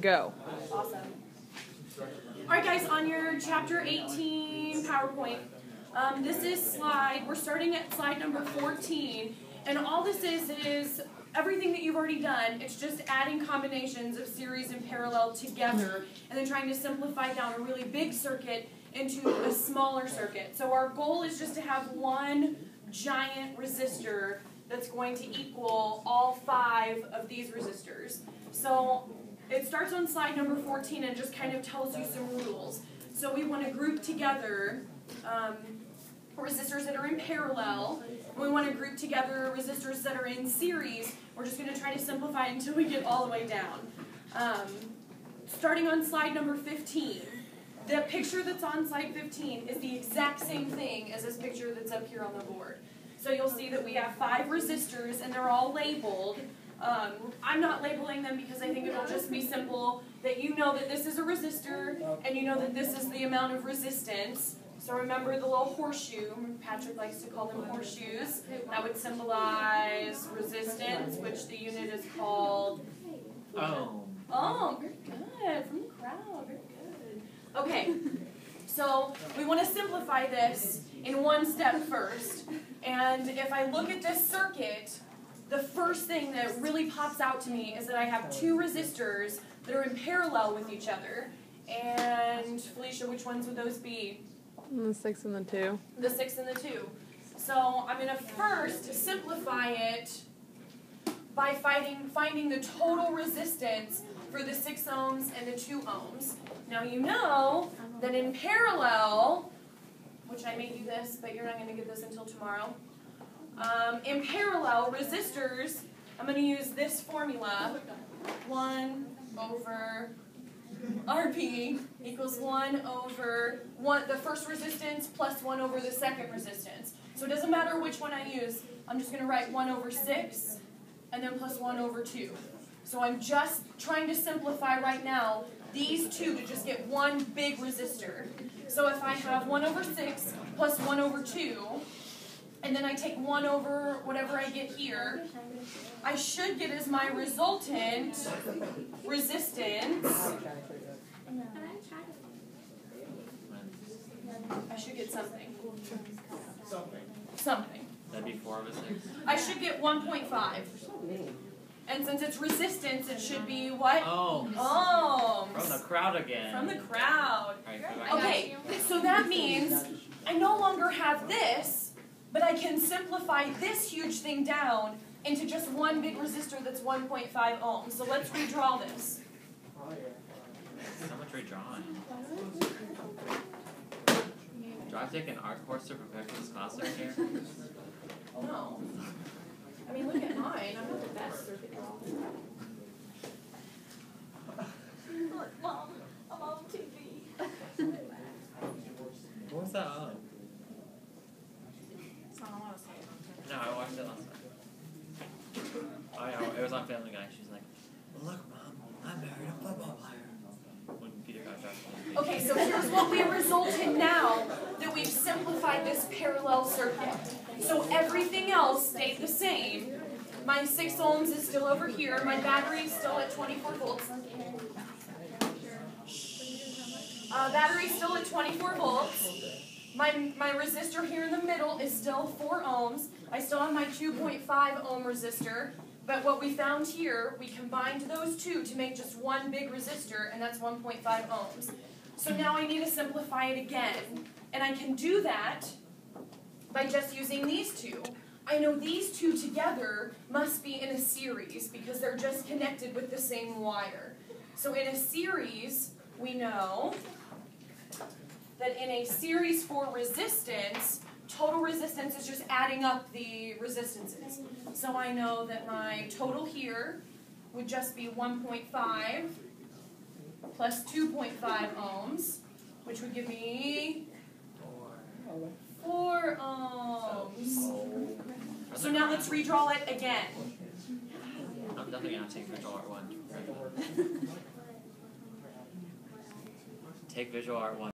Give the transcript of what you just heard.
Go. Awesome. Alright guys, on your chapter 18 PowerPoint, we're starting at slide number 14, and all this is everything that you've already done. It's just adding combinations of series and parallel together, and then trying to simplify down a really big circuit into a smaller circuit. So our goal is just to have one giant resistor that's going to equal all 5 of these resistors. So it starts on slide number 14 and just kind of tells you some rules. So we want to group together resistors that are in parallel. We want to group together resistors that are in series. We're just going to try to simplify until we get all the way down. Starting on slide number 15. The picture that's on slide 15 is the exact same thing as this picture that's up here on the board. So you'll see that we have 5 resistors and they're all labeled. I'm not labeling them because I think it'll just be simple that you know that this is a resistor and you know that this is the amount of resistance. So remember the little horseshoe, Patrick likes to call them horseshoes, that would symbolize resistance, which the unit is called ohm. Oh, very good, from the crowd, very good. Okay, so we want to simplify this in one step first. And if I look at this circuit, the first thing that really pops out to me is that I have 2 resistors that are in parallel with each other. And Felicia, which ones would those be? The 6 and the 2. The 6 and the 2. So I'm going to first simplify it by finding the total resistance for the 6 ohms and the 2 ohms. Now you know that in parallel, which I may do this, but you're not going to get this until tomorrow. In parallel, resistors, I'm going to use this formula, 1 over RP equals 1 over the first resistance plus 1 over the second resistance. So it doesn't matter which one I use, I'm just going to write 1 over 6 and then plus 1 over 2. So I'm just trying to simplify right now these 2 to just get one big resistor. So if I have 1 over 6 plus 1 over 2, and then I take 1 over whatever I get here, I should get as my resultant resistance. I should get something. Something. That'd be 4 over 6. I should get 1.5. And since it's resistance, it should be what? Ohms. Ohms. From the crowd again. From the crowd. Right, Okay, so that means I no longer have this, but I can simplify this huge thing down into just one big resistor that's 1.5 ohms. So let's redraw this. So much redrawing. Do I have to take an art course to prepare for this class right here? No. I mean, look at mine. I'm not the best circuit drawer. Look, Mom, I'm on TV. What was that on? It's not on us. No, I watched it last night. Oh yeah, it was on Family Guy. She's like, look, Mom, I married a football player. When Peter got drafted. Okay, so here's what we result in now that we've simplified this parallel circuit. So everything else stayed the same. My 6 ohms is still over here. My battery is still at 24 volts. Battery is still at 24 volts. My resistor here in the middle is still 4 ohms. I still have my 2.5 ohm resistor. But what we found here, we combined those 2 to make just one big resistor, and that's 1.5 ohms. So now I need to simplify it again. And I can do that by just using these 2. I know these 2 together must be in a series because they're just connected with the same wire. So in a series, we know that in a series for resistance, total resistance is just adding up the resistances. So I know that my total here would just be 1.5 plus 2.5 ohms, which would give me 4 ohms. So now let's redraw it again. I'm definitely going to take Visual Art 1. Take Visual Art 1.